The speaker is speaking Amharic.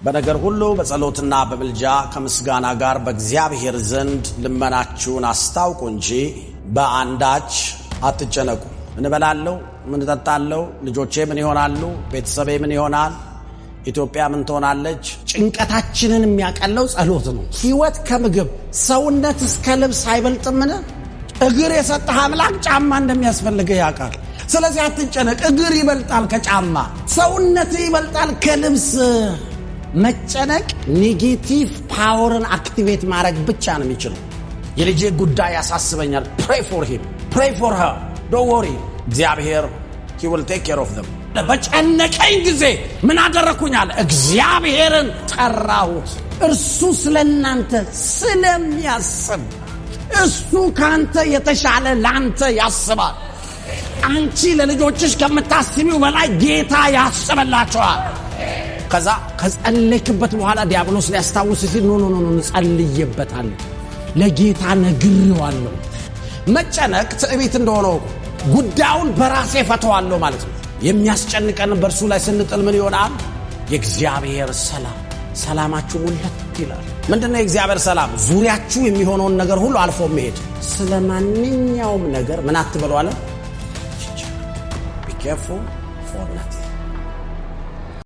በነገር ሁሉ በጸሎትና በምልጃ ከምስጋና ጋር በእግዚአብሔር ዘንድ ልመናችሁን አስታውቁ እንጂ በአንዳች አትጨነቁ። ምን እበላለሁ፣ ምን እጠጣለሁ፣ ልጆቼ ምን ይሆናሉ፣ ቤተሰቤ ምን ይሆናል፣ ኢትዮጵያ ምን ትሆናለች? ጭንቀታችንን የሚያቀለው ጸሎት ነው። ሕይወት ከምግብ ሰውነት እስከ ልብስ አይበልጥምን? እግር የሰጠህ አምላክ ጫማ እንደሚያስፈልግህ ያውቃል። ስለዚህ አትጨነቅ። እግር ይበልጣል ከጫማ፣ ሰውነት ይበልጣል ከልብስ። መጨነቅ ኔጌቲቭ ፓወርን አክቲቬት ማድረግ ብቻ ነው የሚችለው። የልጄ ጉዳይ ያሳስበኛል። pray for him, pray for her, don't worry. እግዚአብሔር he will take care of them። በጨነቀኝ ጊዜ ምን አደረኩኛል? እግዚአብሔርን ጠራሁት። እርሱ ስለናንተ ስለሚያስብ እሱ ካንተ የተሻለ ላንተ ያስባል። አንቺ ለልጆችሽ ከምታስቢው በላይ ጌታ ያስበላቸዋል። ከዛ ከጸለይክበት በኋላ ዲያብሎስ ሊያስታውስ ሲል ኖ ጸልይበታል፣ ለጌታ ነግሬዋለሁ። መጨነቅ ትዕቢት እንደሆነ ጉዳዩን በራሴ ፈተዋለሁ ማለት ነው። የሚያስጨንቀን በእርሱ ላይ ስንጥል ምን ይሆናል? የእግዚአብሔር ሰላም ሰላማችሁ ሁለት ይላል። ምንድነው የእግዚአብሔር ሰላም? ዙሪያችሁ የሚሆነውን ነገር ሁሉ አልፎ መሄድ። ስለማንኛውም ነገር ምን አትበሉ አለ? Be careful for nothing.